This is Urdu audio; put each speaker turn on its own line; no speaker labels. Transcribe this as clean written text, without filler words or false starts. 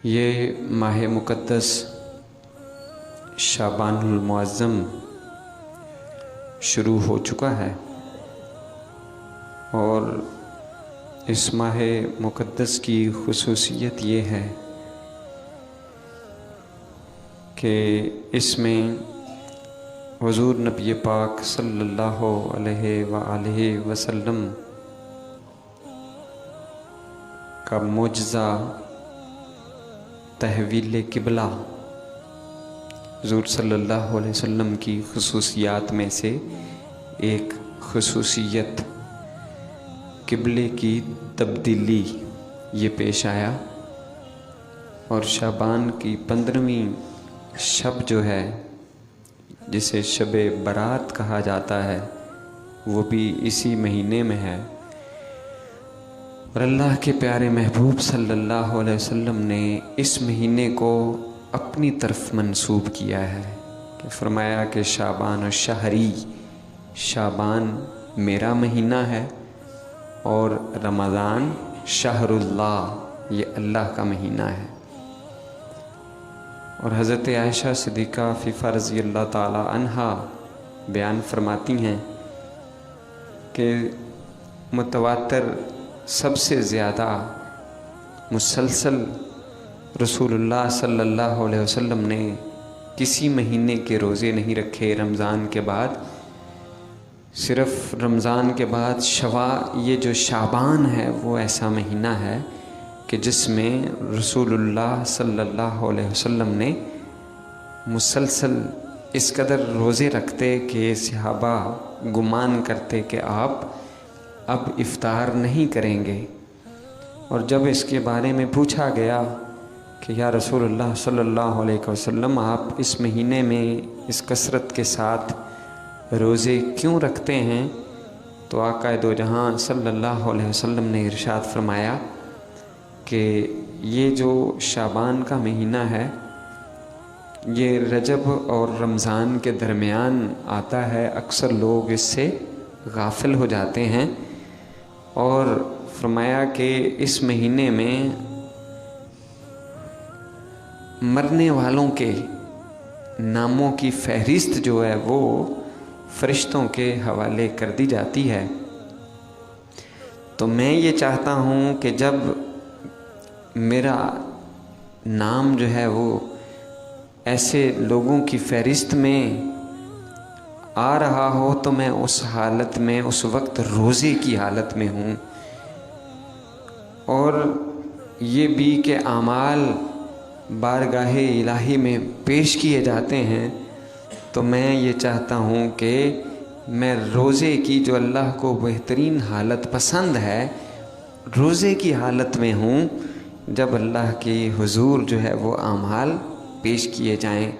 یہ ماہ مقدس شعبان المعظم شروع ہو چکا ہے، اور اس ماہ مقدس کی خصوصیت یہ ہے کہ اس میں حضور نبی پاک صلی اللہ علیہ وآلہ وسلم کا معجزہ تحویل قبلہ حضور صلی اللہ علیہ وسلم کی خصوصیات میں سے ایک خصوصیت قبلے کی تبدیلی یہ پیش آیا، اور شعبان کی 15ویں شب جو ہے جسے شب برات کہا جاتا ہے وہ بھی اسی مہینے میں ہے، اور اللہ کے پیارے محبوب صلی اللہ علیہ وسلم نے اس مہینے کو اپنی طرف منسوب کیا ہے کہ فرمایا کہ شعبان الشہری، شعبان میرا مہینہ ہے، اور رمضان شہر اللہ، یہ اللہ کا مہینہ ہے۔ اور حضرت عائشہ صدیقہ فیفہ رضی اللہ تعالی عنہا بیان فرماتی ہیں کہ متواتر سب سے زیادہ مسلسل رسول اللہ صلی اللہ علیہ وسلم نے کسی مہینے کے روزے نہیں رکھے رمضان کے بعد، صرف رمضان کے بعد یہ جو شعبان ہے وہ ایسا مہینہ ہے کہ جس میں رسول اللہ صلی اللہ علیہ وسلم نے مسلسل اس قدر روزے رکھتے کہ صحابہ گمان کرتے کہ آپ اب افطار نہیں کریں گے، اور جب اس کے بارے میں پوچھا گیا کہ یا رسول اللہ صلی اللہ علیہ وسلم آپ اس مہینے میں اس کثرت کے ساتھ روزے کیوں رکھتے ہیں، تو آقا دو جہاں صلی اللہ علیہ وسلم نے ارشاد فرمایا کہ یہ جو شعبان کا مہینہ ہے یہ رجب اور رمضان کے درمیان آتا ہے، اکثر لوگ اس سے غافل ہو جاتے ہیں، اور فرمایا کہ اس مہینے میں مرنے والوں کے ناموں کی فہرست جو ہے وہ فرشتوں کے حوالے کر دی جاتی ہے۔ تو میں یہ چاہتا ہوں کہ جب میرا نام جو ہے وہ ایسے لوگوں کی فہرست میں آ رہا ہو تو میں اس حالت میں اس وقت روزے کی حالت میں ہوں، اور یہ بھی کہ اعمال بارگاہ الہی میں پیش کیے جاتے ہیں، تو میں یہ چاہتا ہوں کہ میں روزے کی جو اللہ کو بہترین حالت پسند ہے روزے کی حالت میں ہوں جب اللہ کی حضور جو ہے وہ اعمال پیش کیے جائیں۔